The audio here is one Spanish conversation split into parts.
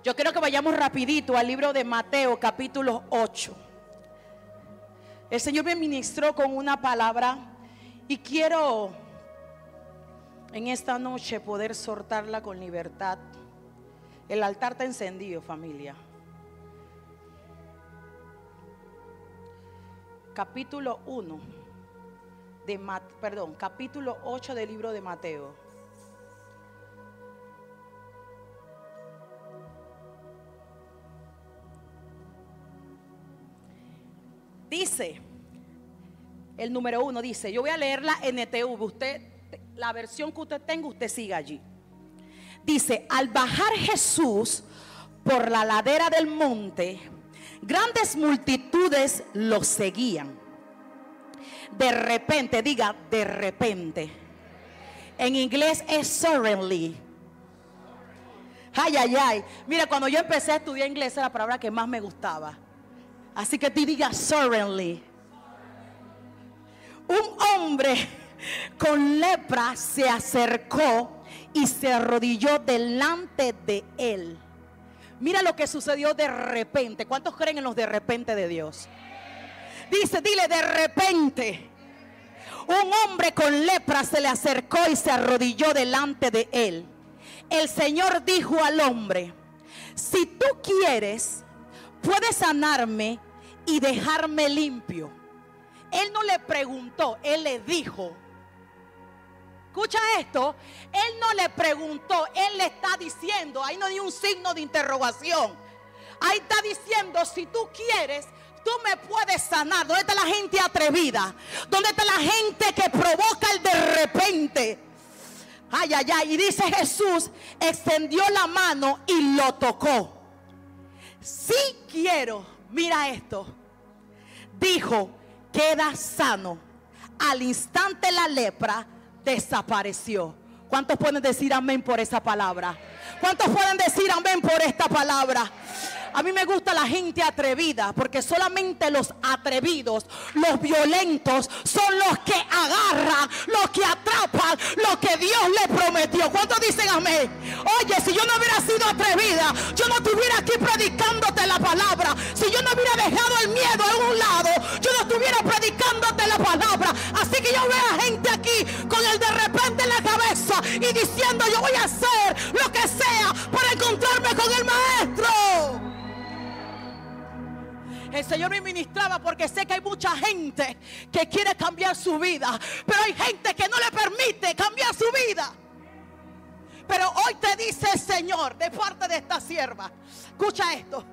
Yo quiero que vayamos rapidito al libro de Mateo capítulo 8. El Señor me ministró con una palabra y quiero en esta noche poder soltarla con libertad. El altar está encendido, familia. Capítulo 1 de capítulo 8 del libro de Mateo. Dice, el número 1 dice, yo voy a leer la NTV, usted, la versión que usted tenga, usted siga allí. Dice, al bajar Jesús por la ladera del monte, grandes multitudes lo seguían. De repente, diga, de repente. En inglés es suddenly. Ay, ay, ay. Mira, cuando yo empecé a estudiar inglés, era la palabra que más me gustaba. Así que tú digas suddenly. Un hombre con lepra se acercó y se arrodilló delante de él. Mira lo que sucedió de repente. ¿Cuántos creen en los de repente de Dios? Dice, dile, de repente un hombre con lepra se le acercó y se arrodilló delante de él. El Señor dijo al hombre, si tú quieres, puedes sanarme y dejarme limpio. Él no le preguntó, él le dijo. Escucha esto, él no le preguntó, él le está diciendo, ahí no hay un signo de interrogación. Ahí está diciendo, si tú quieres, tú me puedes sanar. ¿Dónde está la gente atrevida? ¿Dónde está la gente que provoca el de repente? Ay, ay, ay. Y dice Jesús, extendió la mano y lo tocó. Si quiero, mira esto. Dijo, queda sano. Al instante la lepra desapareció. ¿Cuántos pueden decir amén por esa palabra? ¿Cuántos pueden decir amén por esta palabra? A mí me gusta la gente atrevida, porque solamente los atrevidos, los violentos, son los que agarran, los que atrapan lo que Dios le prometió. ¿Cuántos dicen amén? Oye, si yo no hubiera sido atrevida, yo no estuviera aquí predicándote la palabra. Si yo no hubiera dejado el miedo a un lado, yo no estuviera predicándote la palabra. Así que yo veo a gente aquí con el de repente en la cabeza y diciendo, yo voy a hacer lo que sea para encontrarme con el maestro. El Señor me ministraba porque sé que hay mucha gente que quiere cambiar su vida, pero hay gente que no le permite cambiar su vida. Pero hoy te dice el Señor de parte de esta sierva, escucha esto.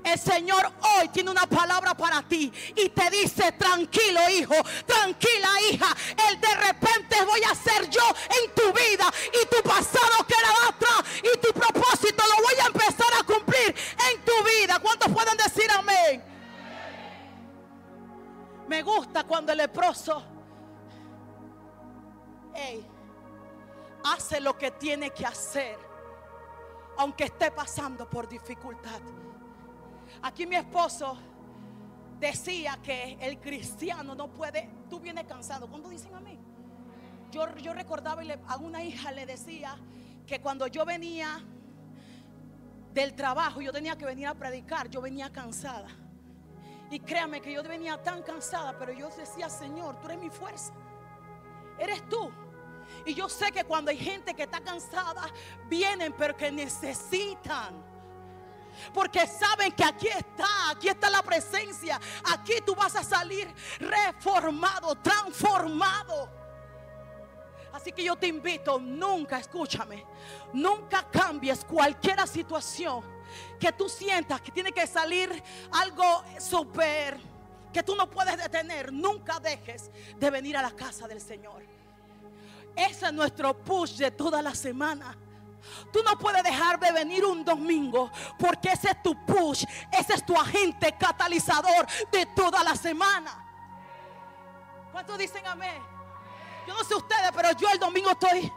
El Señor hoy tiene una palabra para ti y te dice, tranquilo hijo, tranquila hija, el de repente voy a hacer yo en tu vida, y tu pasado quedará atrás y tu propósito lo voy a empezar a cumplir en tu vida. ¿Cuántos pueden decir amén? Me gusta cuando el leproso hace lo que tiene que hacer, aunque esté pasando por dificultad. Aquí mi esposo decía que el cristiano no puede. Tú vienes cansado. ¿Cuándo dicen amén? Yo recordaba y a una hija le decía que cuando yo venía del trabajo, yo tenía que venir a predicar, yo venía cansada. Y créame que yo venía tan cansada, pero yo decía, Señor, tú eres mi fuerza, eres tú. Y yo sé que cuando hay gente que está cansada, vienen pero que necesitan, porque saben que aquí está la presencia. Aquí tú vas a salir reformado, transformado. Así que yo te invito, nunca, escúchame, nunca cambies cualquier situación que tú sientas que tiene que salir algo súper que tú no puedes detener. Nunca dejes de venir a la casa del Señor. Ese es nuestro push de toda la semana. Tú no puedes dejar de venir un domingo, porque ese es tu push, ese es tu agente catalizador de toda la semana. ¿Cuántos dicen amén? Yo no sé ustedes, pero yo el domingo estoy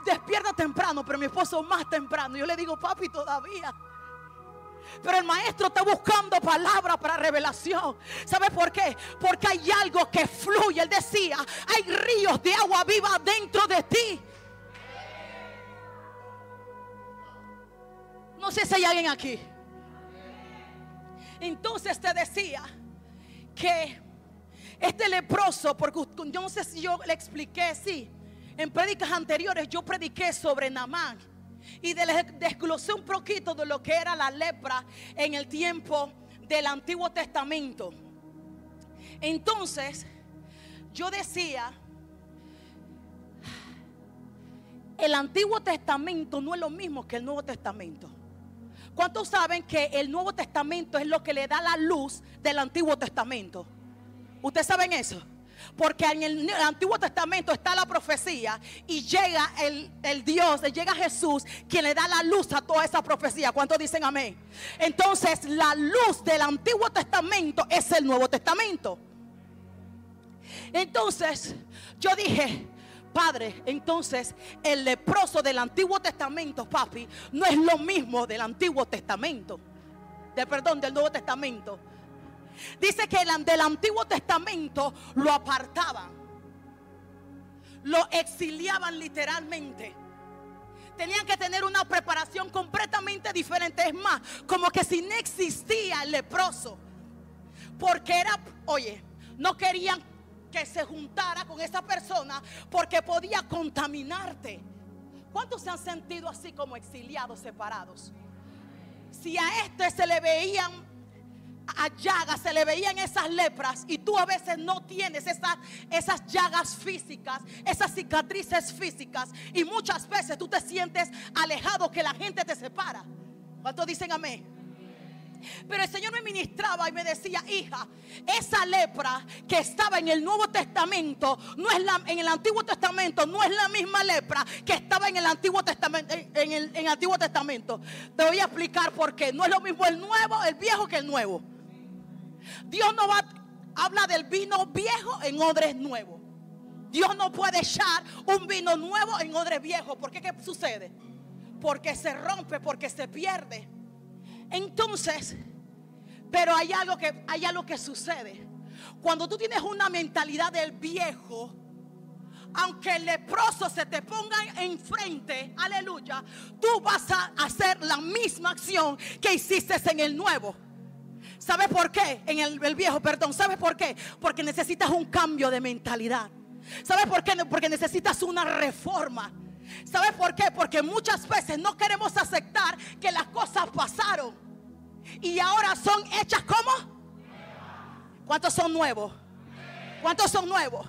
despierta temprano, pero mi esposo más temprano. Yo le digo, papi, todavía. Pero el maestro está buscando palabras para revelación. ¿Sabe por qué? Porque hay algo que fluye. Él decía, hay ríos de agua viva dentro de ti. No sé si hay alguien aquí. Entonces te decía que este leproso, porque yo no sé si yo le expliqué, sí, en prédicas anteriores yo prediqué sobre Naamán y desglosé un poquito de lo que era la lepra en el tiempo del Antiguo Testamento. Entonces yo decía, el Antiguo Testamento no es lo mismo que el Nuevo Testamento. ¿Cuántos saben que el Nuevo Testamento es lo que le da la luz del Antiguo Testamento? ¿Ustedes saben eso? Porque en el Antiguo Testamento está la profecía y llega el Dios, llega Jesús, quien le da la luz a toda esa profecía. ¿Cuántos dicen amén? Entonces la luz del Antiguo Testamento es el Nuevo Testamento. Entonces yo dije, Padre, entonces el leproso del Antiguo Testamento, papi, no es lo mismo del Antiguo Testamento, del Nuevo Testamento. Dice que del Antiguo Testamento lo apartaban, lo exiliaban literalmente. Tenían que tener una preparación completamente diferente. Es más, como que si no existía el leproso, porque era, oye, no querían que se juntara con esa persona porque podía contaminarte. ¿Cuántos se han sentido así como exiliados, separados? Si a este se le veían a llagas, se le veían esas lepras, y tú a veces no tienes esas llagas físicas, esas cicatrices físicas, y muchas veces tú te sientes alejado, que la gente te separa. ¿Cuántos dicen amén? Pero el Señor me ministraba y me decía, hija, esa lepra que estaba en el Nuevo Testamento no es en el Antiguo Testamento no es la misma lepra que estaba en el Antiguo Testamento. En el Antiguo Testamento te voy a explicar por qué. No es lo mismo el viejo que el nuevo. Dios no habla del vino viejo en odres nuevos. Dios no puede echar un vino nuevo en odres viejos. ¿Por qué? ¿Qué sucede? Porque se rompe, porque se pierde. Entonces, pero hay algo que sucede. Cuando tú tienes una mentalidad del viejo, aunque el leproso se te ponga enfrente, aleluya, tú vas a hacer la misma acción que hiciste en el nuevo. ¿Sabes por qué? En el viejo, perdón. ¿Sabes por qué? Porque necesitas un cambio de mentalidad. ¿Sabes por qué? Porque necesitas una reforma. ¿Sabes por qué? Porque muchas veces no queremos aceptar que las cosas pasaron y ahora son hechas como. ¿Cuántos son nuevos? ¿Cuántos son nuevos?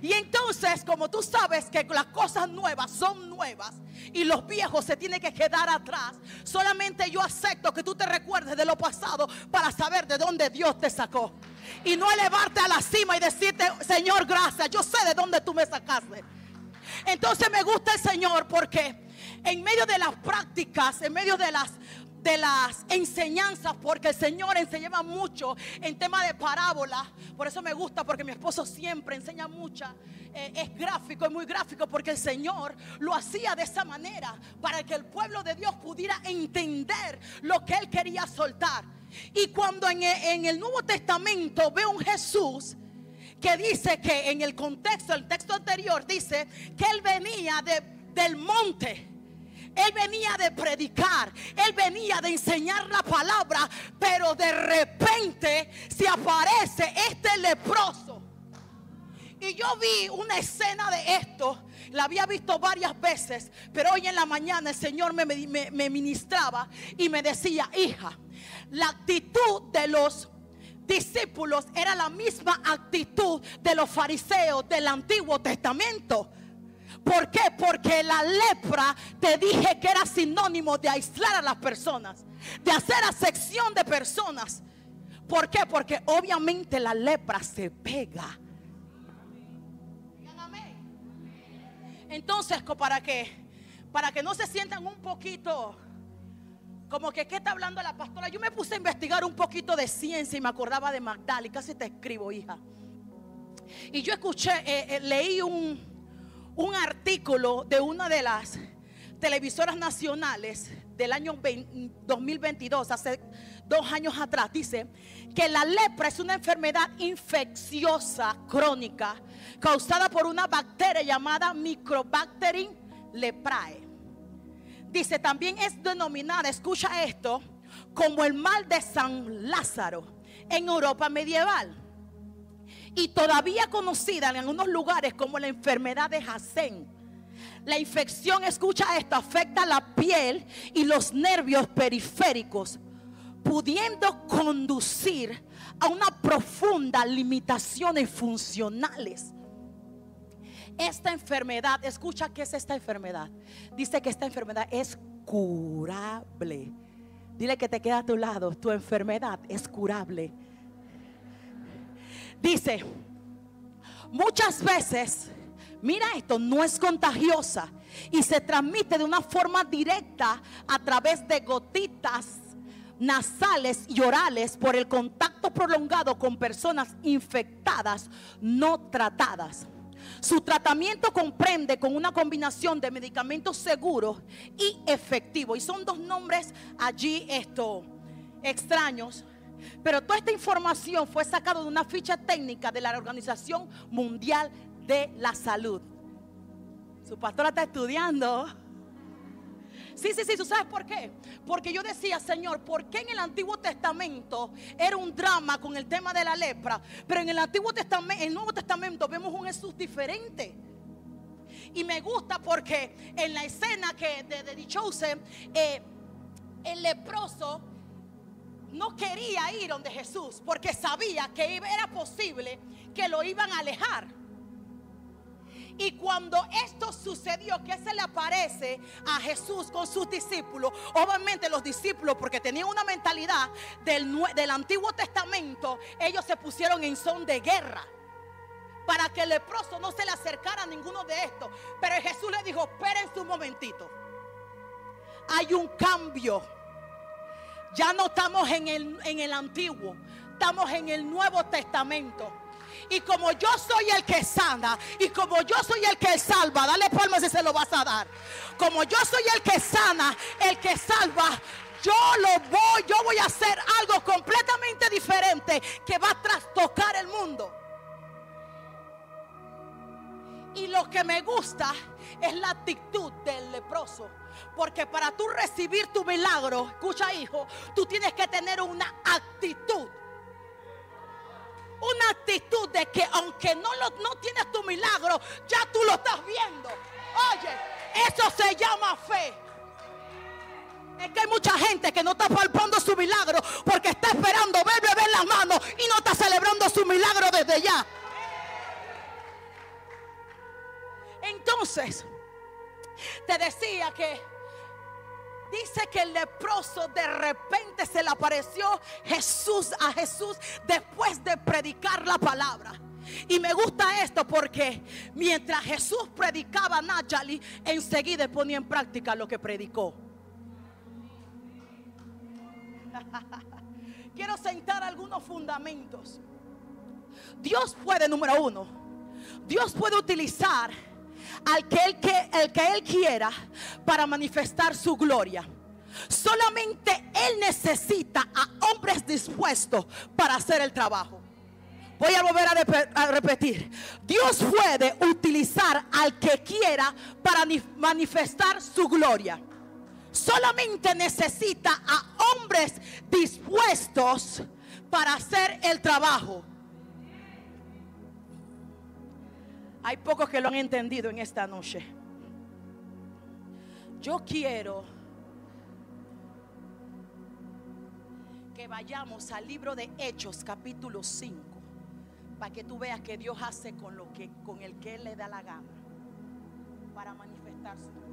Y entonces, como tú sabes que las cosas nuevas son nuevas y los viejos se tienen que quedar atrás, solamente yo acepto que tú te recuerdes de lo pasado para saber de dónde Dios te sacó, y no elevarte a la cima y decirte, Señor, gracias, yo sé de dónde tú me sacaste. Entonces me gusta el Señor porque en medio de las prácticas, en medio de las enseñanzas, porque el Señor enseñaba mucho en tema de parábolas. Por eso me gusta, porque mi esposo siempre enseña mucho. Es gráfico, es muy gráfico, porque el Señor lo hacía de esa manera para que el pueblo de Dios pudiera entender lo que Él quería soltar. Y cuando en el Nuevo Testamento veo un Jesús que dice que en el contexto, el texto anterior dice que Él venía del monte. Él venía de predicar, Él venía de enseñar la palabra, pero de repente se aparece este leproso. Y yo vi una escena de esto, la había visto varias veces, pero hoy en la mañana el Señor me ministraba y me decía, hija, la actitud de los discípulos era la misma actitud de los fariseos del Antiguo Testamento. ¿Por qué? Porque la lepra, te dije que era sinónimo de aislar a las personas, de hacer acepción de personas. ¿Por qué? Porque obviamente la lepra se pega. Entonces, para que no se sientan un poquito como que, ¿qué está hablando la pastora? Yo me puse a investigar un poquito de ciencia y me acordaba de Magdala, y casi te escribo, hija. Y yo leí un artículo de una de las televisoras nacionales del año 2022, hace 2 años atrás. Dice que la lepra es una enfermedad infecciosa crónica causada por una bacteria llamada Mycobacterium leprae. Dice, también es denominada, escucha esto, como el mal de San Lázaro en Europa medieval, y todavía conocida en algunos lugares como la enfermedad de Janssen. La infección, escucha esto, afecta la piel y los nervios periféricos, pudiendo conducir a una profunda limitaciones funcionales. Esta enfermedad, escucha, ¿qué es esta enfermedad? Dice que esta enfermedad es curable. Dile que te queda a tu lado, tu enfermedad es curable. Dice, muchas veces, mira esto, no es contagiosa y se transmite de una forma directa a través de gotitas nasales y orales por el contacto prolongado con personas infectadas no tratadas. Su tratamiento comprende con una combinación de medicamentos seguros y efectivos. Y son dos nombres allí extraños. Pero toda esta información fue sacada de una ficha técnica de la Organización Mundial de la Salud. Su pastora está estudiando. Sí, ¿tú sabes por qué? Porque yo decía, Señor, ¿por qué en el Antiguo Testamento era un drama con el tema de la lepra? Pero en el Nuevo Testamento vemos un Jesús diferente. Y me gusta porque en la escena que de The Chosen, el leproso no quería ir donde Jesús porque sabía que era posible que lo iban a alejar. Y cuando esto sucedió, que se le aparece a Jesús con sus discípulos, obviamente los discípulos, porque tenían una mentalidad del Antiguo Testamento, ellos se pusieron en son de guerra para que el leproso no se le acercara a ninguno de estos. Pero Jesús le dijo, espérense un momentito, hay un cambio. Ya no estamos en el Antiguo, estamos en el Nuevo Testamento. Y como yo soy el que sana, y como yo soy el que salva, dale palmas si se lo vas a dar. Como yo soy el que sana, el que salva, yo voy a hacer algo completamente diferente que va a trastocar el mundo. Y lo que me gusta es la actitud del leproso. Porque para tú recibir tu milagro, escucha, hijo, tú tienes que tener una actitud. Una actitud de que aunque no tienes tu milagro, ya tú lo estás viendo. Oye, eso se llama fe. Es que hay mucha gente que no está palpando su milagro porque está esperando ver las manos y no está celebrando su milagro desde ya. Entonces, te decía que dice que el leproso de repente se le apareció a Jesús después de predicar la palabra. Y me gusta esto porque mientras Jesús predicaba, Nayali enseguida ponía en práctica lo que predicó. Quiero sentar algunos fundamentos. Dios puede, número uno, Dios puede utilizar al que Él quiera para manifestar su gloria. Solamente Él necesita a hombres dispuestos para hacer el trabajo. Voy a volver a repetir. Dios puede utilizar al que quiera para manifestar su gloria. Solamente necesita a hombres dispuestos para hacer el trabajo. Hay pocos que lo han entendido en esta noche. Yo quiero que vayamos al libro de Hechos, capítulo 5, para que tú veas que Dios hace con el que Él le da la gana para manifestar su gloria.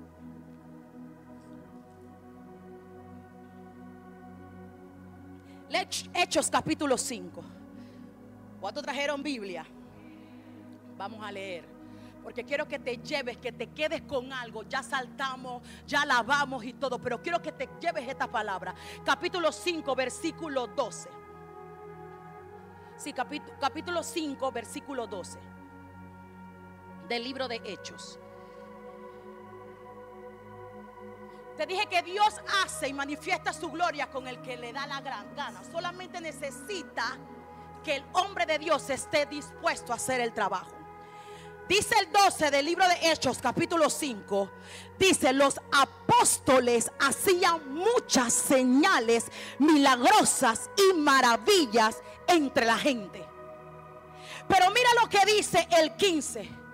Hechos, capítulo 5. ¿Cuántos trajeron Biblia? Vamos a leer, porque quiero que te lleves, que te quedes con algo. Ya saltamos, ya alabamos y todo, pero quiero que te lleves esta palabra. Capítulo 5, versículo 12. Sí, capítulo 5, versículo 12 del libro de Hechos. Te dije que Dios hace y manifiesta su gloria con el que le da la gran gana. Solamente necesita que el hombre de Dios esté dispuesto a hacer el trabajo. Dice el 12 del libro de Hechos, capítulo 5. Dice: los apóstoles hacían muchas señales milagrosas y maravillas entre la gente. Pero mira lo que dice el 15.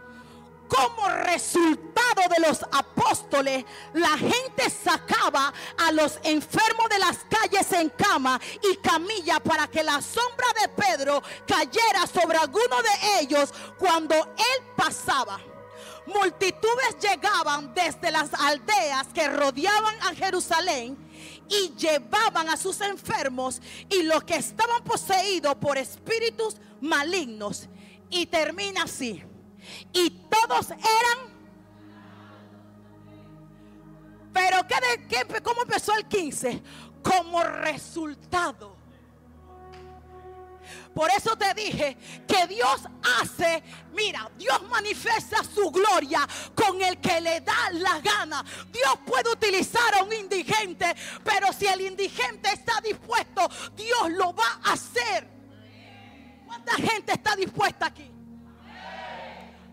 Como resultado de los apóstoles, la gente sacaba a los enfermos de las calles en cama y camilla para que la sombra de Pedro cayera sobre alguno de ellos cuando él pasaba. Multitudes llegaban desde las aldeas que rodeaban a Jerusalén y llevaban a sus enfermos y los que estaban poseídos por espíritus malignos. Y termina así: y todos eran. Pero ¿cómo empezó el 15? Como resultado. Por eso te dije que Dios hace, mira, Dios manifiesta su gloria con el que le da la gana. Dios puede utilizar a un indigente, pero si el indigente está dispuesto, Dios lo va a hacer. ¿Cuánta gente está dispuesta aquí?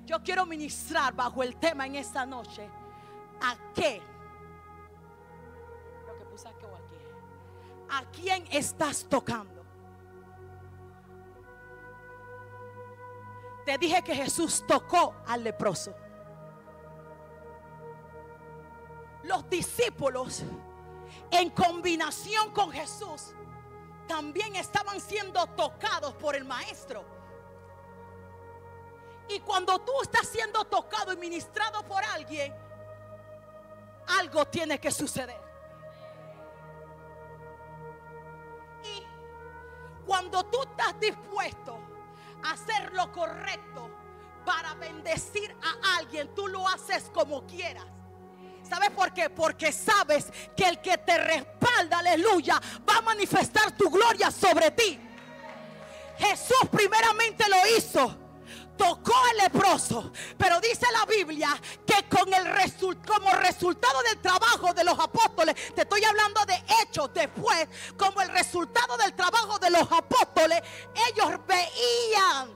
Yo quiero ministrar bajo el tema en esta noche. ¿A qué? Lo que puse aquí o aquí. ¿A quién estás tocando? Te dije que Jesús tocó al leproso. Los discípulos, en combinación con Jesús, también estaban siendo tocados por el maestro. Y cuando tú estás siendo tocado y ministrado por alguien, algo tiene que suceder. Y cuando tú estás dispuesto a hacer lo correcto para bendecir a alguien, tú lo haces como quieras. ¿Sabes por qué? Porque sabes que el que te respalda, aleluya, va a manifestar tu gloria sobre ti. Jesús primeramente lo hizo, tocó al leproso, pero dice la Biblia que como resultado del trabajo de los apóstoles, te estoy hablando de Hechos después, como el resultado del trabajo de los apóstoles, ellos veían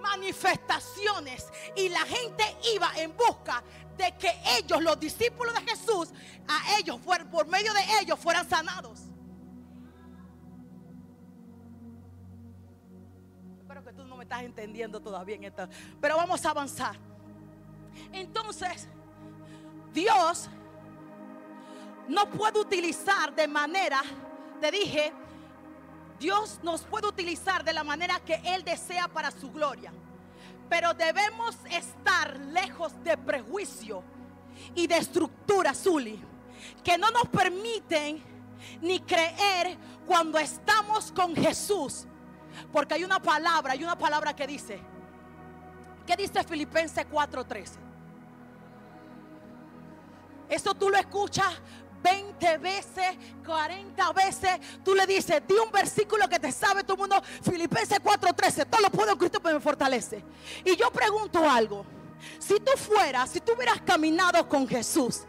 manifestaciones y la gente iba en busca de que ellos, los discípulos de Jesús, a ellos, por medio de ellos, fueran sanados. Espero que tú no me estás entendiendo todavía en esto, pero vamos a avanzar. Entonces, Dios no puede utilizar de manera, te dije, Dios nos puede utilizar de la manera que Él desea para su gloria. Pero debemos estar lejos de prejuicio y de estructuras, Zuli, que no nos permiten ni creer cuando estamos con Jesús. Porque hay una palabra que dice, ¿qué dice Filipenses 4:13? Eso tú lo escuchas 20 veces, 40 veces. Tú le dices, di un versículo que te sabe todo el mundo. Filipenses 4:13, todo lo puedo en Cristo que me fortalece. Y yo pregunto algo: si tú hubieras caminado con Jesús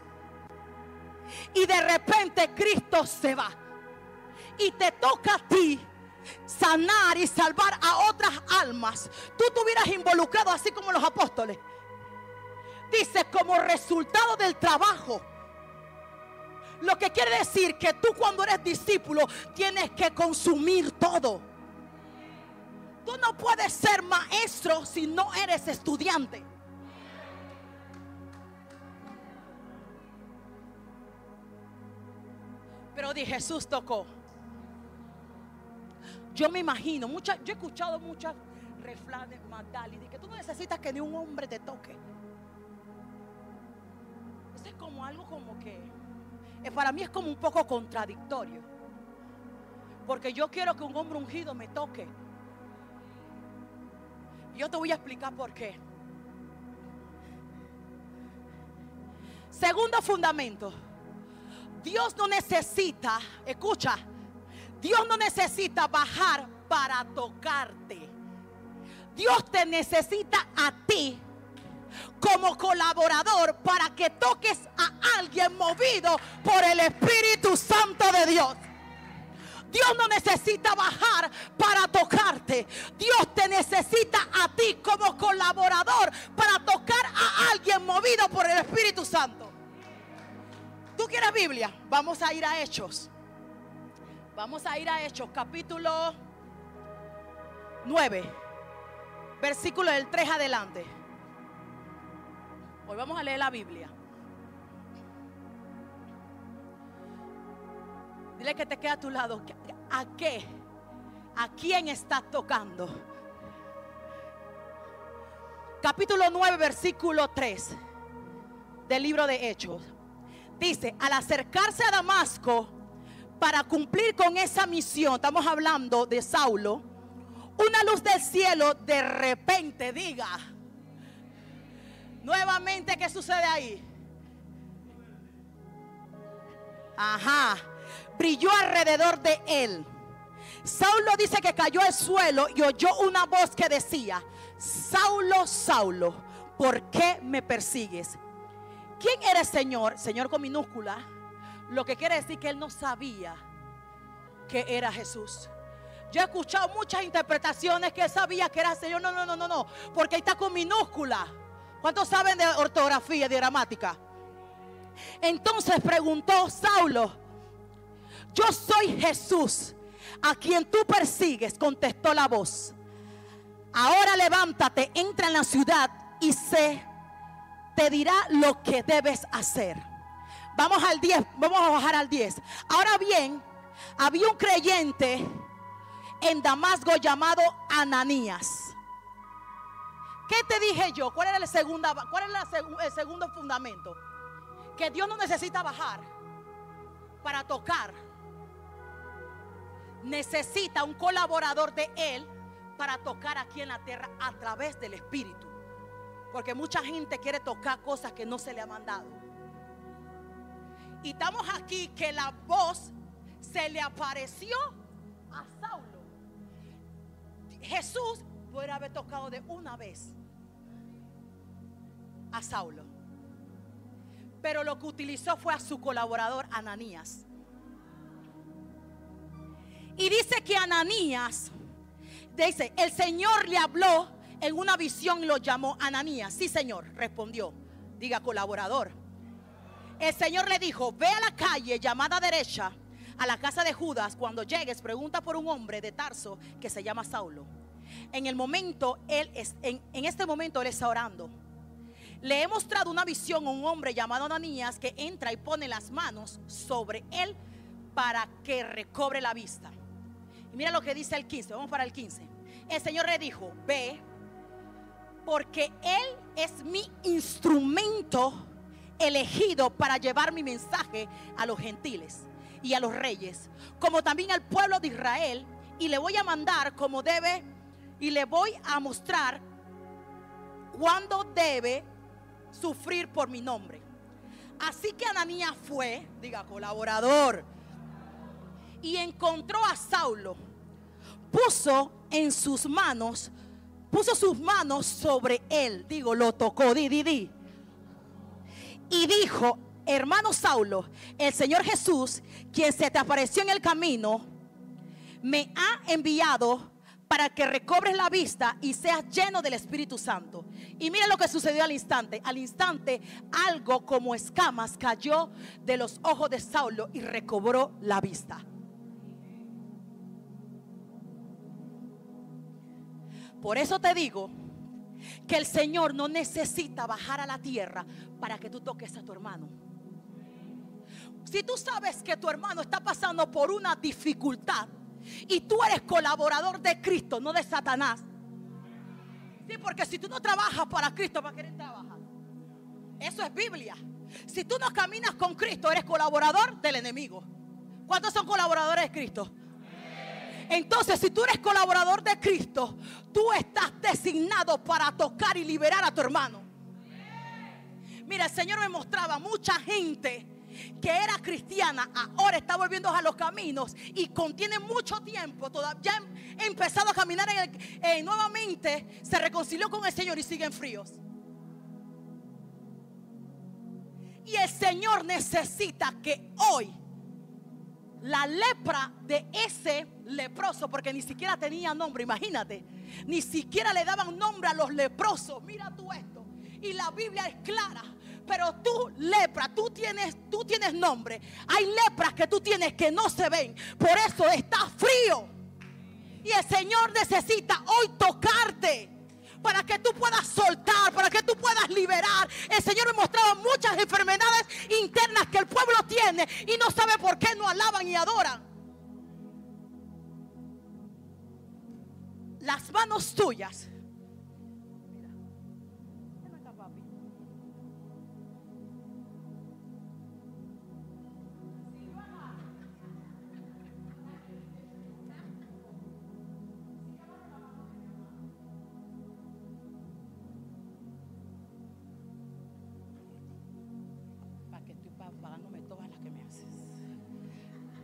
y de repente Cristo se va y te toca a ti sanar y salvar a otras almas, tú te hubieras involucrado así como los apóstoles. Dice, como resultado del trabajo. Lo que quiere decir que tú, cuando eres discípulo, tienes que consumir todo. Tú no puedes ser maestro si no eres estudiante. Pero Jesús tocó. Yo me imagino, yo he escuchado muchas refranes, Magdali, de que tú no necesitas que ni un hombre te toque. Eso es como algo como que para mí es como un poco contradictorio, porque yo quiero que un hombre ungido me toque. Y yo te voy a explicar por qué. Segundo fundamento: Dios no necesita, escucha, Dios no necesita bajar para tocarte. Dios te necesita a ti como colaborador para que toques a alguien movido por el Espíritu Santo de Dios. Dios no necesita bajar para tocarte. Dios te necesita a ti como colaborador colaborador para tocar a alguien movido por el Espíritu Santo. ¿Tú quieres Biblia? Vamos a ir a Hechos. Vamos a ir a Hechos, capítulo 9, versículo del 3 adelante. Hoy vamos a leer la Biblia. Dile que te queda a tu lado. ¿A qué? ¿A quién estás tocando? Capítulo 9, versículo 3 del libro de Hechos. Dice: al acercarse a Damasco para cumplir con esa misión, estamos hablando de Saulo, una luz del cielo de repente, diga, nuevamente, ¿qué sucede ahí? Ajá, brilló alrededor de él. Saulo dice que cayó al suelo y oyó una voz que decía: Saulo, Saulo, ¿por qué me persigues? ¿Quién eres, Señor? Señor con minúscula. Lo que quiere decir que él no sabía que era Jesús. Yo he escuchado muchas interpretaciones que él sabía que era Señor. No, porque ahí está con minúscula. ¿Cuántos saben de ortografía, de gramática? Entonces preguntó Saulo: yo soy Jesús, a quien tú persigues. Contestó la voz: ahora levántate, entra en la ciudad y te dirá lo que debes hacer. Vamos al 10, vamos a bajar al 10. Ahora bien, había un creyente en Damasco llamado Ananías. ¿Qué te dije yo? ¿Cuál era el segundo fundamento? Que Dios no necesita bajar para tocar. Necesita un colaborador de Él para tocar aquí en la tierra a través del Espíritu. Porque mucha gente quiere tocar cosas que no se le ha mandado. Y estamos aquí que la voz se le apareció a Saulo. Jesús podría haber tocado de una vez a Saulo, pero lo que utilizó fue a su colaborador Ananías. Y dice que Ananías, dice, el Señor le habló en una visión y lo llamó Ananías. Sí, Señor, respondió. Diga, colaborador. El Señor le dijo: ve a la calle llamada derecha, a la casa de Judas. Cuando llegues, pregunta por un hombre de Tarso que se llama Saulo. En este momento él está orando. Le he mostrado una visión a un hombre llamado Ananías, que entra y pone las manos sobre él para que recobre la vista. Y mira lo que dice el 15. Vamos para el 15. El Señor le dijo: ve, porque él es mi instrumento elegido para llevar mi mensaje a los gentiles y a los reyes, como también al pueblo de Israel, y le voy a mandar como debe, y le voy a mostrar cuándo debe sufrir por mi nombre. Así que Ananías fue, diga, colaborador, y encontró a Saulo. Puso sus manos sobre él. Digo, lo tocó, y dijo: hermano Saulo, el Señor Jesús, quien se te apareció en el camino, me ha enviado para que recobres la vista y seas lleno del Espíritu Santo. Y mira lo que sucedió al instante. Al instante, algo como escamas cayó de los ojos de Saulo y recobró la vista. Por eso te digo que el Señor no necesita bajar a la tierra para que tú toques a tu hermano. Si tú sabes que tu hermano está pasando por una dificultad y tú eres colaborador de Cristo, no de Satanás. Sí, porque si tú no trabajas para Cristo, ¿para qué trabajas? Eso es Biblia. Si tú no caminas con Cristo, eres colaborador del enemigo. ¿Cuántos son colaboradores de Cristo? Entonces, si tú eres colaborador de Cristo, tú estás designado para tocar y liberar a tu hermano. Mira, el Señor me mostraba mucha gente que era cristiana, ahora está volviendo a los caminos y contiene mucho tiempo, ya ha empezado a caminar nuevamente, se reconcilió con el Señor y siguen fríos. Y el Señor necesita que hoy la lepra de ese leproso, porque ni siquiera tenía nombre, imagínate, Ni siquiera le daban nombre a los leprosos. Mira tú esto. Y la Biblia es clara. Pero tú, lepra, tú tienes nombre. Hay lepras que tú tienes que no se ven. Por eso está frío. Y el Señor necesita hoy tocarte para que tú puedas soltar, para que tú puedas liberar. El Señor me mostraba muchas enfermedades internas que el pueblo tiene y no sabe por qué no alaban y adoran. Las manos tuyas. Mira, ven acá, papi. Pagándome todas las que me haces,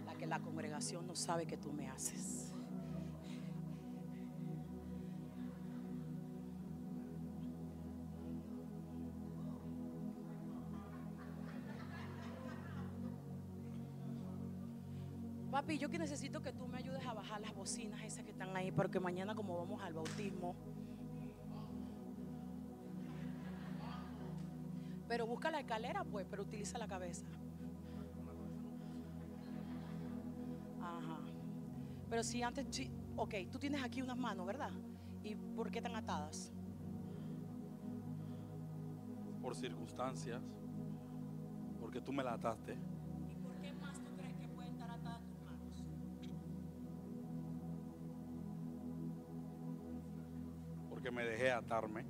la que la congregación no sabe que tú me haces. Papi, yo que necesito que tú me ayudes a bajar las bocinas esas que están ahí, porque mañana como vamos al bautismo. Pero busca la escalera pues, pero utiliza la cabeza. Ajá. Pero si antes, ok, tú tienes aquí unas manos, ¿verdad? ¿Y por qué están atadas? Por circunstancias, porque tú me la ataste. ¿Y por qué más tú crees que pueden estar atadas tus manos? Porque me dejé atarme.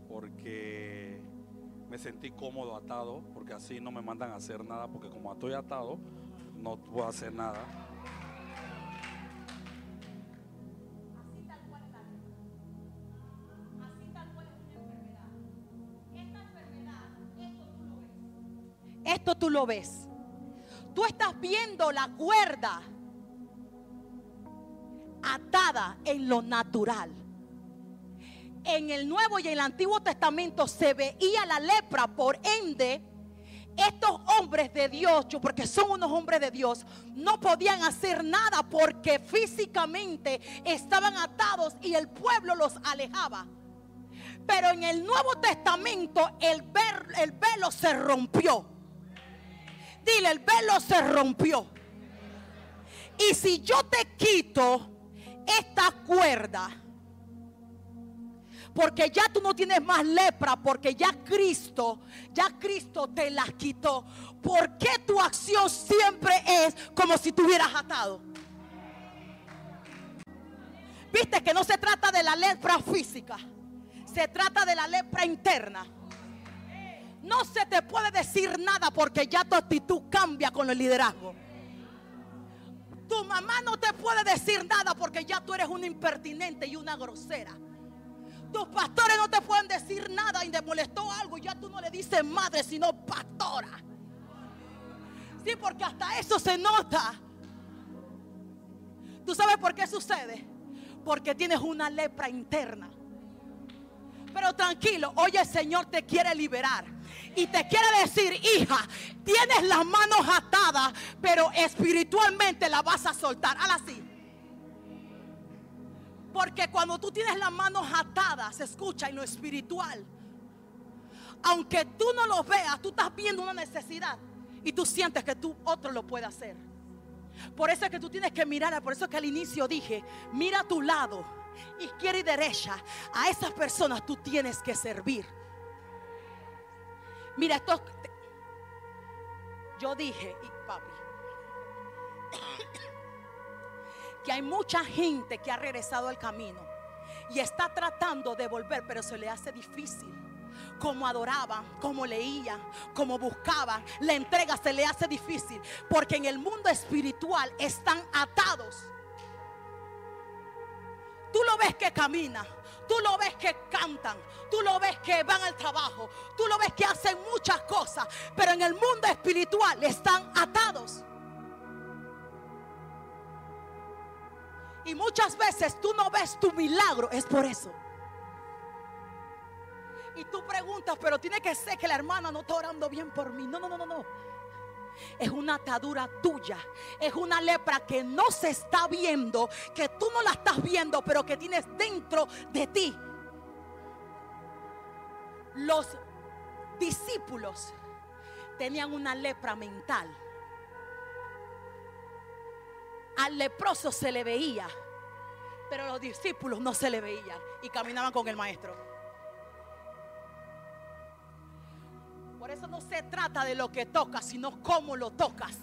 Porque me sentí cómodo atado, porque así no me mandan a hacer nada, porque como estoy atado, no puedo hacer nada. Así tal cual es la lepra. Así tal cual es una enfermedad. Esta enfermedad, esto tú lo ves. Tú estás viendo la cuerda atada en lo natural. En el Nuevo y en el Antiguo Testamento se veía la lepra, por ende, estos hombres de Dios, porque son unos hombres de Dios, no podían hacer nada porque físicamente estaban atados y el pueblo los alejaba. Pero en el Nuevo Testamento el velo se rompió. Dile, el velo se rompió. Y si yo te quito esta cuerda, porque ya tú no tienes más lepra, porque ya Cristo te la quitó. ¿Por qué tu acción siempre es como si tuvieras atado? Viste que no se trata de la lepra física, se trata de la lepra interna. No se te puede decir nada porque ya tu actitud cambia con el liderazgo. Tu mamá no te puede decir nada porque ya tú eres una impertinente y una grosera. Tus pastores no te pueden decir nada y te molestó algo, ya tú no le dices madre sino pastora. Sí, porque hasta eso se nota. ¿Tú sabes por qué sucede? Porque tienes una lepra interna. Pero tranquilo, hoy el Señor te quiere liberar y te quiere decir, hija, tienes las manos atadas, pero espiritualmente la vas a soltar. Hazla así. Porque cuando tú tienes las manos atadas, se escucha en lo espiritual. Aunque tú no lo veas, tú estás viendo una necesidad y tú sientes que otro lo puede hacer. Por eso es que tú tienes que mirar. Por eso es que al inicio dije, mira a tu lado, izquierda y derecha. A esas personas tú tienes que servir. Mira, yo dije, papi, que hay mucha gente que ha regresado al camino y está tratando de volver, pero se le hace difícil. Como adoraban, como leían, como buscaban, la entrega se le hace difícil, porque en el mundo espiritual están atados. Tú lo ves que camina, tú lo ves que cantan, tú lo ves que van al trabajo, tú lo ves que hacen muchas cosas, pero en el mundo espiritual están atados. Y muchas veces tú no ves tu milagro, es por eso. Y tú preguntas, pero tiene que ser que la hermana no está orando bien por mí. No. Es una atadura tuya. Es una lepra que no se está viendo, que tú no la estás viendo, pero que tienes dentro de ti. Los discípulos tenían una lepra mental. Al leproso se le veía, pero a los discípulos no se le veían y caminaban con el maestro. Por eso no se trata de lo que tocas, sino cómo lo tocas.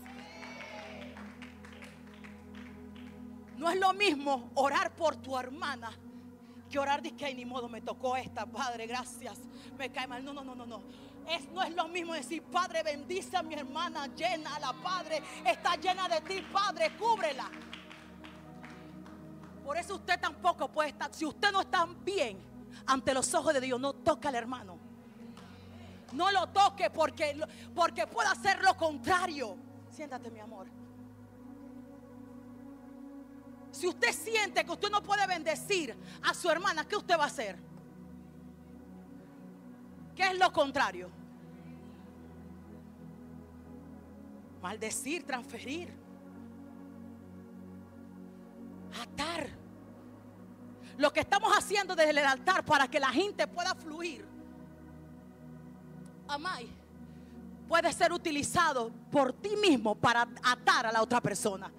No es lo mismo orar por tu hermana que orar de que ay, ni modo, me tocó esta, Padre, gracias, me cae mal. No. No es lo mismo decir, Padre, bendice a mi hermana, llénala, Padre, está llena de ti, Padre, cúbrela. Por eso usted tampoco puede estar, si usted no está bien ante los ojos de Dios, no toque al hermano. No lo toque porque puede hacer lo contrario. Siéntate, mi amor. Si usted siente que usted no puede bendecir a su hermana, ¿qué usted va a hacer? ¿Qué es lo contrario? Maldecir, transferir, atar. Lo que estamos haciendo desde el altar para que la gente pueda fluir, amai, puede ser utilizado por ti mismo para atar a la otra persona.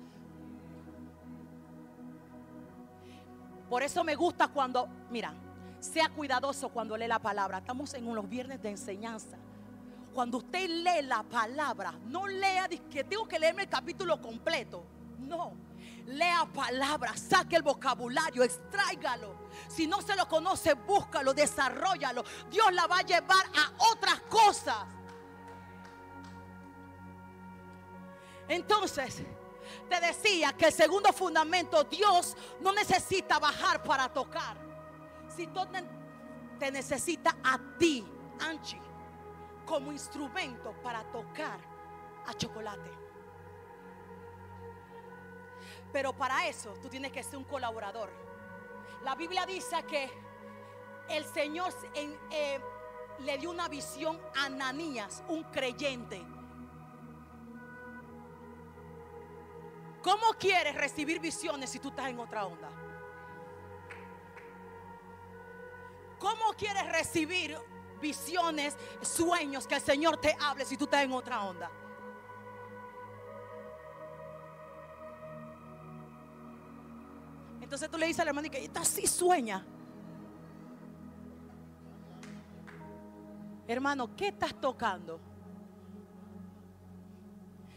Por eso me gusta cuando, mira, sea cuidadoso cuando lee la palabra. Estamos en unos viernes de enseñanza. Cuando usted lee la palabra, no lea que tengo que leerme el capítulo completo. No, lea palabra, saque el vocabulario, extráigalo. Si no se lo conoce, búscalo, desarróllalo. Dios la va a llevar a otras cosas. Entonces, te decía que el segundo fundamento, Dios no necesita bajar para tocar. Si te necesita a ti, Angie, como instrumento para tocar a Chocolate. Pero para eso tú tienes que ser un colaborador. La Biblia dice que el Señor le dio una visión a Ananías, un creyente. ¿Cómo quieres recibir visiones si tú estás en otra onda? ¿Cómo quieres recibir visiones, sueños, que el Señor te hable si tú estás en otra onda? Entonces tú le dices al hermano que esta sí sueña. Hermano, ¿qué estás tocando?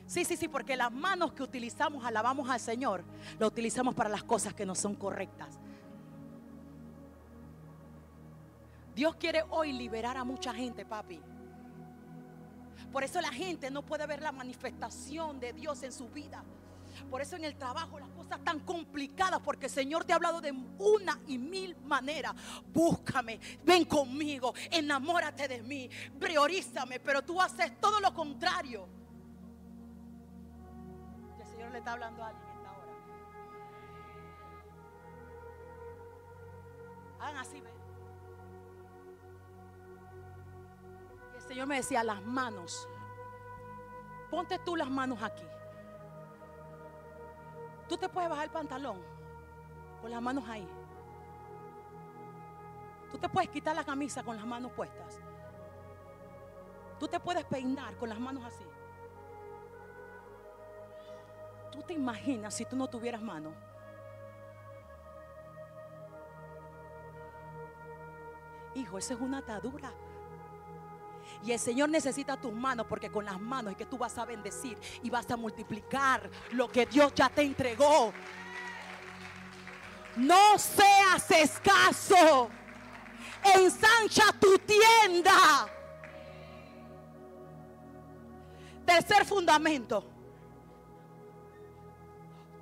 Sí, porque las manos que utilizamos, alabamos al Señor, las utilizamos para las cosas que no son correctas. Dios quiere hoy liberar a mucha gente, papi. Por eso la gente no puede ver la manifestación de Dios en su vida. Por eso en el trabajo las cosas tan complicadas, porque el Señor te ha hablado de una y mil maneras. Búscame, ven conmigo, enamórate de mí, priorízame, pero tú haces todo lo contrario. Y el Señor le está hablando a alguien en esta hora. Hagan así, ven. Y el Señor me decía, las manos. Ponte tú las manos aquí. Tú te puedes bajar el pantalón con las manos ahí. Tú te puedes quitar la camisa con las manos puestas. Tú te puedes peinar con las manos así. Tú te imaginas si tú no tuvieras manos. Hijo, esa es una atadura. Y el Señor necesita tus manos, porque con las manos es que tú vas a bendecir y vas a multiplicar lo que Dios ya te entregó. No seas escaso. Ensancha tu tienda. Tercer fundamento.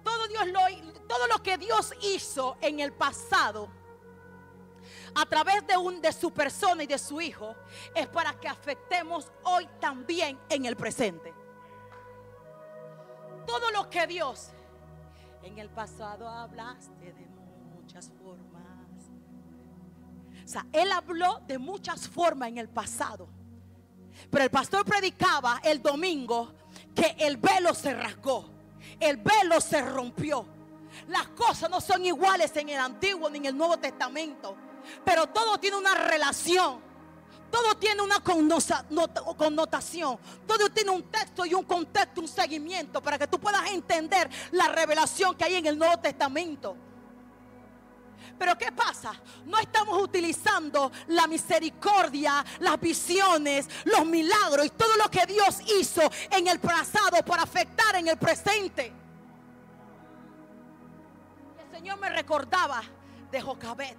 Todo lo que Dios hizo en el pasado a través de su persona y de su Hijo es para que afectemos hoy también en el presente. Todo lo que Dios en el pasado hablaste de muchas formas. O sea, Él habló de muchas formas en el pasado. Pero el pastor predicaba el domingo que el velo se rasgó, el velo se rompió. Las cosas no son iguales en el Antiguo ni en el Nuevo Testamento, pero todo tiene una relación, todo tiene una connotación, todo tiene un texto y un contexto, un seguimiento, para que tú puedas entender la revelación que hay en el Nuevo Testamento. Pero ¿qué pasa? No estamos utilizando la misericordia, las visiones, los milagros y todo lo que Dios hizo en el pasado para afectar en el presente. El Señor me recordaba de Jocabet.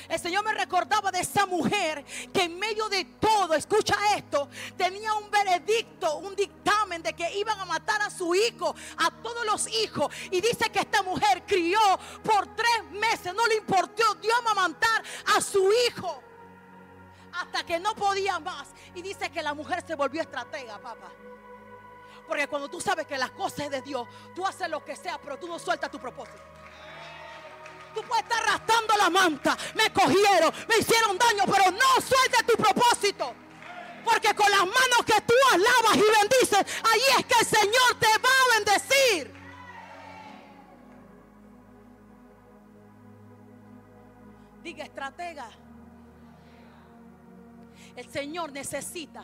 El Señor me recordaba de esa mujer que en medio de todo, escucha esto, tenía un veredicto, un dictamen de que iban a matar a su hijo, a todos los hijos. Y dice que esta mujer crió por 3 meses, no le importó, dio a amamantar a su hijo hasta que no podía más. Y dice que la mujer se volvió estratega, papá. Porque cuando tú sabes que las cosas es de Dios, tú haces lo que sea, pero tú no sueltas tu propósito. Tú puedes estar arrastrando la manta. Me cogieron, me hicieron daño, pero no sueltes tu propósito. Porque con las manos que tú alabas y bendices, ahí es que el Señor te va a bendecir. Diga, estratega. El Señor necesita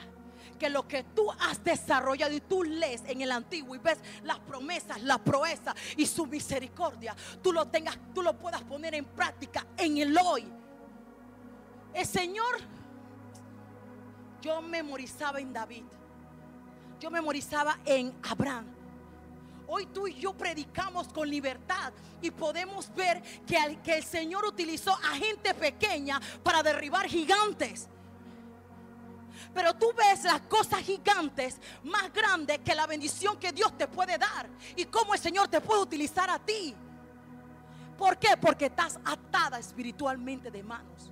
que lo que tú has desarrollado y tú lees en el Antiguo y ves las promesas, la proeza y su misericordia, tú lo puedas poner en práctica en el hoy. El Señor, yo memorizaba en David, yo memorizaba en Abraham. Hoy tú y yo predicamos con libertad y podemos ver que el Señor utilizó a gente pequeña para derribar gigantes. Pero tú ves las cosas gigantes más grandes que la bendición que Dios te puede dar y cómo el Señor te puede utilizar a ti. ¿Por qué? Porque estás atada espiritualmente de manos.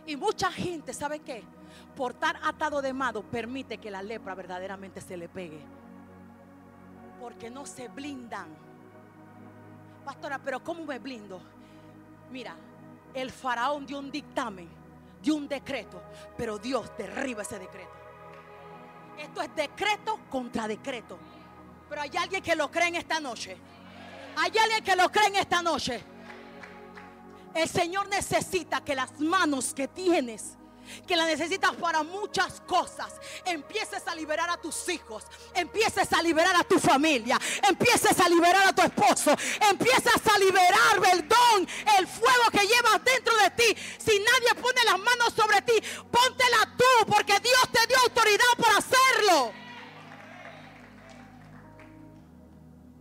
Y mucha gente, ¿sabe qué? Por estar atado de manos permite que la lepra verdaderamente se le pegue. Porque no se blindan. Pastora, pero ¿cómo me blindo? Mira, el faraón dio un dictamen, dio un decreto, pero Dios derriba ese decreto. Esto es decreto contra decreto. Pero hay alguien que lo cree en esta noche. Hay alguien que lo cree en esta noche. El Señor necesita que las manos que tienes, que las necesitas para muchas cosas, empieces a liberar a tus hijos, empieces a liberar a tu familia, empieces a liberar a tu esposo, empiezas a liberar el don, el fuego que llevas dentro de ti. Si nadie pone las manos sobre ti, póntela tú, porque Dios te dio autoridad para hacerlo.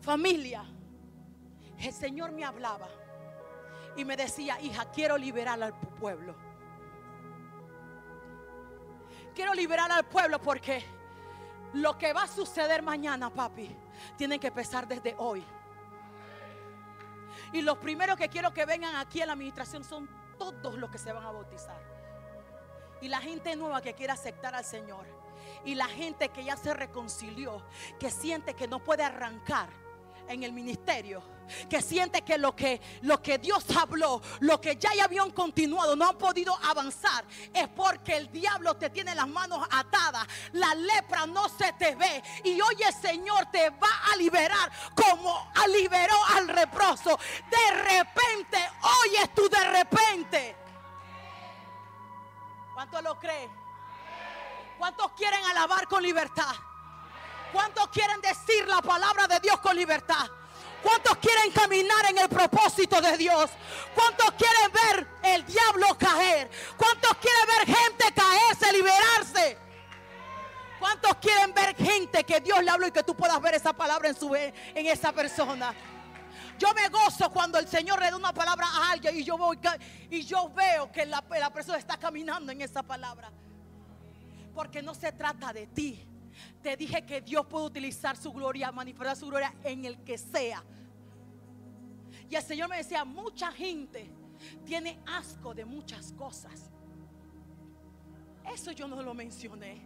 Familia, el Señor me hablaba y me decía: hija, quiero liberar al pueblo. Quiero liberar al pueblo porque lo que va a suceder mañana, papi, tienen que empezar desde hoy. Y los primeros que quiero que vengan aquí a la administración son todos los que se van a bautizar. Y la gente nueva que quiere aceptar al Señor. Y la gente que ya se reconcilió, que siente que no puede arrancar en el ministerio, que siente que lo que Dios habló, lo que ya habían continuado, no han podido avanzar, es porque el diablo te tiene las manos atadas. La lepra no se te ve, y hoy el Señor te va a liberar como liberó al leproso. De repente, hoy es tu de repente. ¿Cuántos lo creen? ¿Cuántos quieren alabar con libertad? ¿Cuántos quieren decir la palabra de Dios con libertad? ¿Cuántos quieren caminar en el propósito de Dios? ¿Cuántos quieren ver el diablo caer? ¿Cuántos quieren ver gente caerse, liberarse? ¿Cuántos quieren ver gente que Dios le habló y que tú puedas ver esa palabra en esa persona? Yo me gozo cuando el Señor le da una palabra a alguien y yo veo que la persona está caminando en esa palabra. Porque no se trata de ti. Te dije que Dios puede utilizar su gloria, manifestar su gloria en el que sea. Y el Señor me decía: mucha gente tiene asco de muchas cosas. Eso yo no lo mencioné.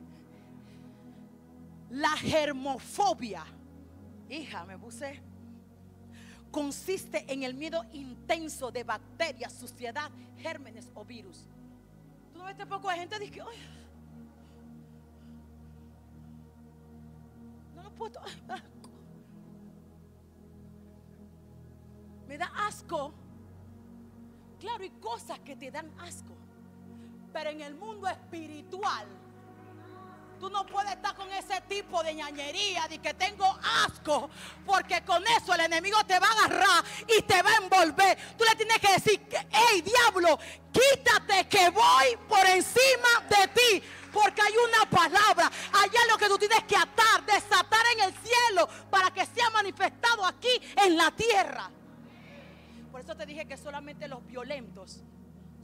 La germofobia, hija, me puse, consiste en el miedo intenso de bacterias, suciedad, gérmenes o virus. Tú no ves este poco de gente dice que Apóstol, asco. Me da asco. Claro, hay cosas que te dan asco. Pero en el mundo espiritual, tú no puedes estar con ese tipo de ñañería de que tengo asco, porque con eso el enemigo te va a agarrar y te va a envolver. Tú le tienes que decir, hey diablo, quítate que voy por encima de ti, porque hay una palabra, allá lo que tú tienes que atar, desatar en el cielo para que sea manifestado aquí en la tierra. Por eso te dije que solamente los violentos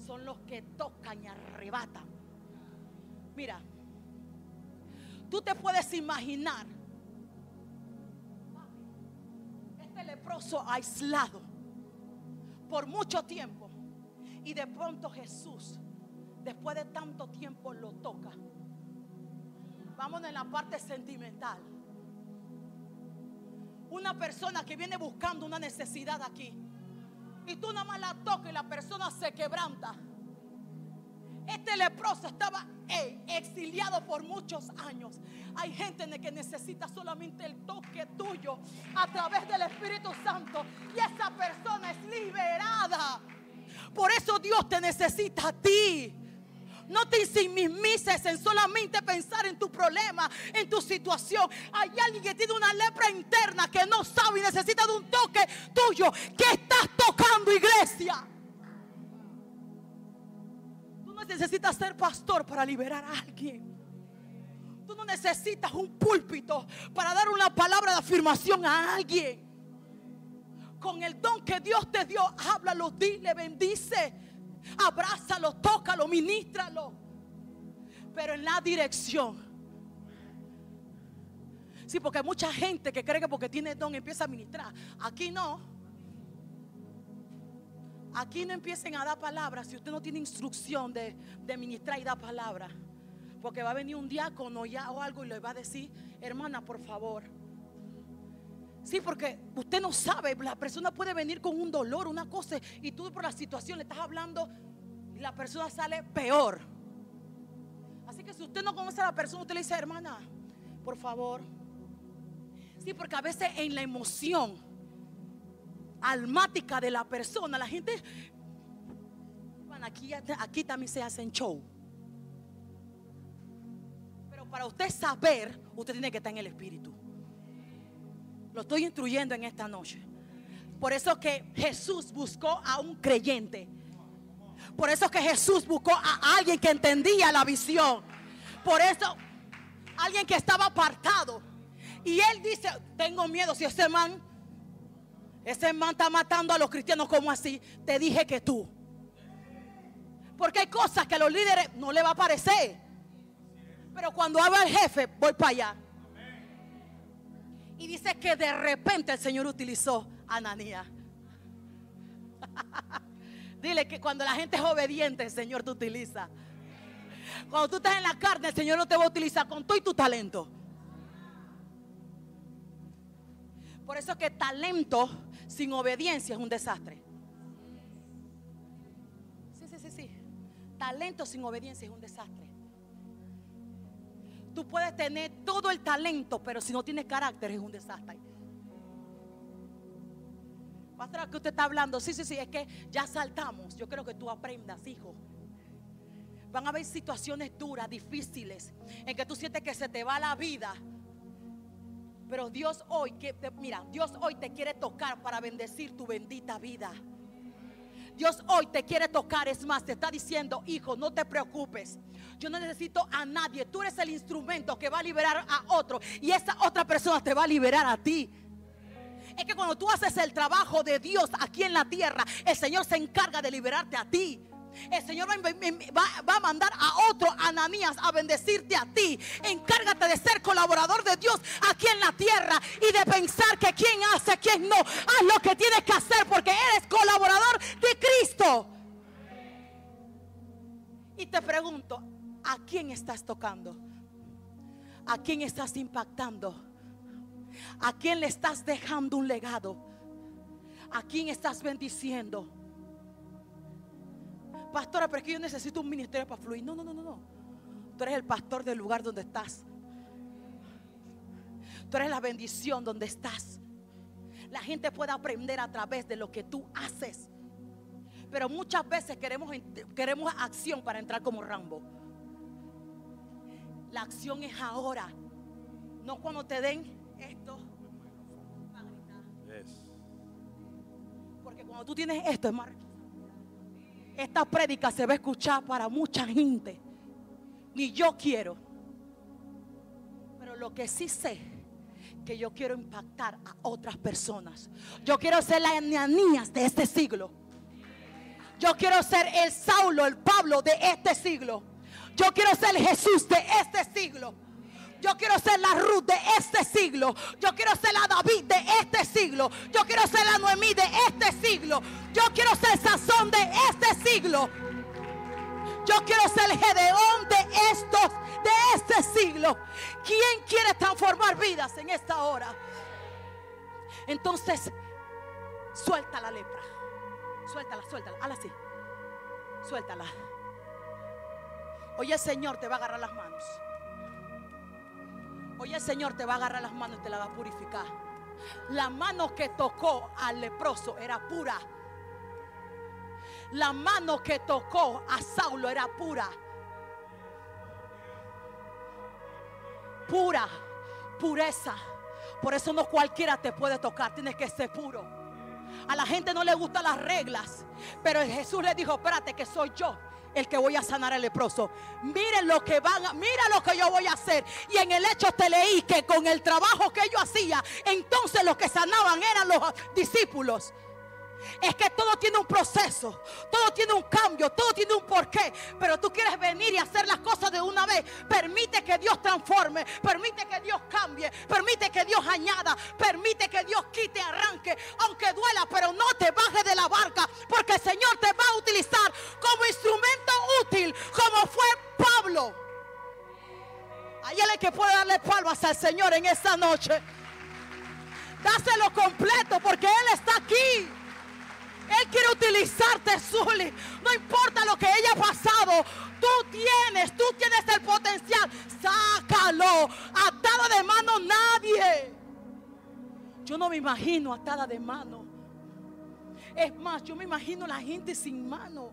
son los que tocan y arrebatan. Mira, tú te puedes imaginar este leproso aislado por mucho tiempo, y de pronto Jesús, después de tanto tiempo, lo toca. Vamos en la parte sentimental. Una persona que viene buscando una necesidad aquí, y tú nada más la tocas y la persona se quebranta. Este leproso estaba exiliado por muchos años. Hay gente que necesita solamente el toque tuyo a través del Espíritu Santo, y esa persona es liberada. Por eso Dios te necesita a ti. No te ensimismes en solamente pensar en tu problema, en tu situación. Hay alguien que tiene una lepra interna que no sabe y necesita de un toque tuyo. ¿Qué estás tocando, iglesia? Tú no necesitas ser pastor para liberar a alguien. Tú no necesitas un púlpito para dar una palabra de afirmación a alguien. Con el don que Dios te dio, háblalo, dile, bendice, abrázalo, tócalo, ministralo. Pero en la dirección. Sí, porque hay mucha gente que cree que porque tiene don empieza a ministrar. Aquí no. Aquí no empiecen a dar palabras si usted no tiene instrucción de ministrar y dar palabras. Porque va a venir un diácono ya o algo y le va a decir, hermana, por favor. Sí, porque usted no sabe, la persona puede venir con un dolor, una cosa, y tú por la situación le estás hablando y la persona sale peor. Así que si usted no conoce a la persona, usted le dice, hermana, por favor. Sí, porque a veces en la emoción almática de la persona, la gente, bueno, aquí también se hacen show. Pero para usted saber, usted tiene que estar en el Espíritu. Lo estoy instruyendo en esta noche. Por eso que Jesús buscó a un creyente. Por eso que Jesús buscó a alguien que entendía la visión. Por eso, alguien que estaba apartado. Y él dice, tengo miedo si ese man está matando a los cristianos. Como así? Te dije que tú. Porque hay cosas que a los líderes no le va a parecer. Pero cuando habla el jefe, voy para allá. Y dice que de repente el Señor utilizó a Ananías. Dile que cuando la gente es obediente, el Señor te utiliza. Cuando tú estás en la carne, el Señor no te va a utilizar con todo y tu talento. Por eso que talento sin obediencia es un desastre. Sí. Talento sin obediencia es un desastre. Tú puedes tener todo el talento, pero si no tienes carácter es un desastre. Pastora, ¿qué usted está hablando? Sí, es que ya saltamos. Yo quiero que tú aprendas, hijo. Van a haber situaciones duras, difíciles, en que tú sientes que se te va la vida. Pero Dios hoy, Dios hoy te quiere tocar para bendecir tu bendita vida. Dios hoy te quiere tocar, es más, te está diciendo, hijo, no te preocupes. Yo no necesito a nadie. Tú eres el instrumento que va a liberar a otro, y esa otra persona te va a liberar a ti. Es que cuando tú haces el trabajo de Dios aquí en la tierra, el Señor se encarga de liberarte a ti. El Señor va a mandar a otro Ananías a bendecirte a ti. Encárgate de ser colaborador de Dios aquí en la tierra y de pensar que quién hace, quién no. Haz lo que tienes que hacer porque eres colaborador de Cristo. Y te pregunto, ¿a quién estás tocando? ¿A quién estás impactando? ¿A quién le estás dejando un legado? ¿A quién estás bendiciendo? Pastora, pero es que yo necesito un ministerio para fluir. No. Tú eres el pastor del lugar donde estás. Tú eres la bendición donde estás. La gente puede aprender a través de lo que tú haces. Pero muchas veces queremos acción para entrar como Rambo. La acción es ahora, no cuando te den esto para gritar. Porque cuando tú tienes esto es más. Esta prédica se va a escuchar para mucha gente. Ni yo quiero. Pero lo que sí sé, que yo quiero impactar a otras personas. Yo quiero ser las Ananías de este siglo. Yo quiero ser el Saulo, el Pablo de este siglo. Yo quiero ser el Jesús de este siglo. Yo quiero ser la Ruth de este siglo. Yo quiero ser la David de este siglo. Yo quiero ser la Noemí de este siglo. Yo quiero ser Sansón de este siglo. Yo quiero ser el Gedeón de este siglo. ¿Quién quiere transformar vidas en esta hora? Entonces, suelta la lepra. Suéltala, hazla así. Suéltala. Hoy el Señor te va a agarrar las manos. Hoy el Señor te va a agarrar las manos y te la va a purificar. La mano que tocó al leproso era pura. La mano que tocó a Saulo era pura. Pura, pureza. Por eso no cualquiera te puede tocar, tienes que ser puro. A la gente no le gustan las reglas, pero Jesús le dijo: espérate, que soy yo el que voy a sanar al leproso. Miren lo que mira lo que yo voy a hacer. Y en el hecho te leí que con el trabajo que yo hacía, entonces los que sanaban eran los discípulos. Es que todo tiene un proceso, todo tiene un cambio, todo tiene un porqué. Pero tú quieres venir y hacer las cosas de una vez. Permite que Dios transforme, permite que Dios cambie, permite que Dios añada, permite que Dios quite, arranque, aunque duela, pero no te bajes de la barca, porque el Señor te va a utilizar como instrumento útil, como fue Pablo. Hay alguien que puede darle palmas al Señor en esta noche. Dáselo completo, porque Él está aquí. Él quiere utilizarte, Zuli. No importa lo que haya pasado, tú tienes el potencial. Sácalo. Atada de mano nadie. Yo no me imagino atada de mano. Es más, yo me imagino la gente sin mano.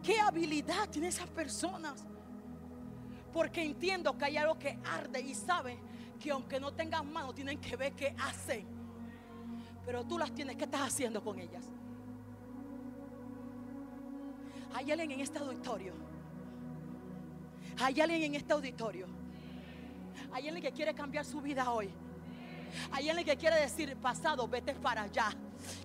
¿Qué habilidad tienen esas personas? Porque entiendo que hay algo que arde y saben que aunque no tengan mano, tienen que ver qué hacen. Pero tú las tienes. ¿Qué estás haciendo con ellas? Hay alguien en este auditorio. Hay alguien en este auditorio. Hay alguien que quiere cambiar su vida hoy. Hay alguien que quiere decir: pasado, vete para allá,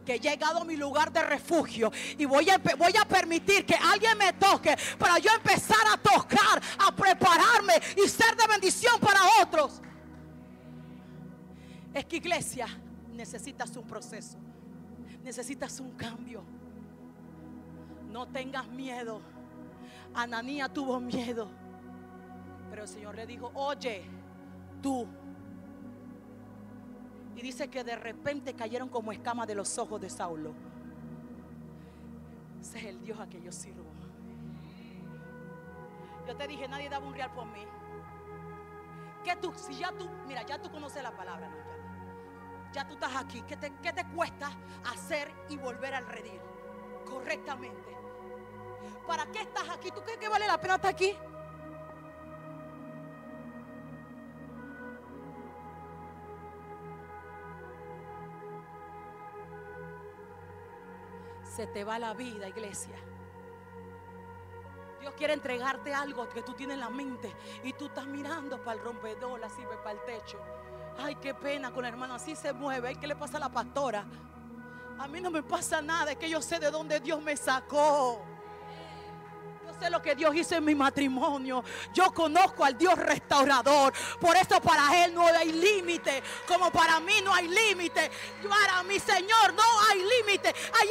que he llegado a mi lugar de refugio y voy a permitir que alguien me toque para yo empezar a tocar, a prepararme y ser de bendición para otros. Es que, iglesia, necesitas un proceso, necesitas un cambio. No tengas miedo. Ananías tuvo miedo, pero el Señor le dijo: oye, tú. Y dice que de repente cayeron como escamas de los ojos de Saulo. Ese es el Dios a que yo sirvo. Yo te dije: nadie daba un real por mí. Que tú, si ya tú, mira, ya tú conoces la palabra, ¿no? Ya tú estás aquí. ¿Qué te cuesta hacer y volver al redil correctamente? ¿Para qué estás aquí? ¿Tú crees que vale la pena estar aquí? Se te va la vida, iglesia. Dios quiere entregarte algo que tú tienes en la mente y tú estás mirando para el rompedor, así ve para el techo. Ay, qué pena con la hermana, así se mueve. ¿Qué le pasa a la pastora? A mí no me pasa nada, es que yo sé de dónde Dios me sacó. Yo sé lo que Dios hizo en mi matrimonio. Yo conozco al Dios restaurador. Por eso para Él no hay límite, como para mí no hay límite. Para mi Señor no hay límite. Hay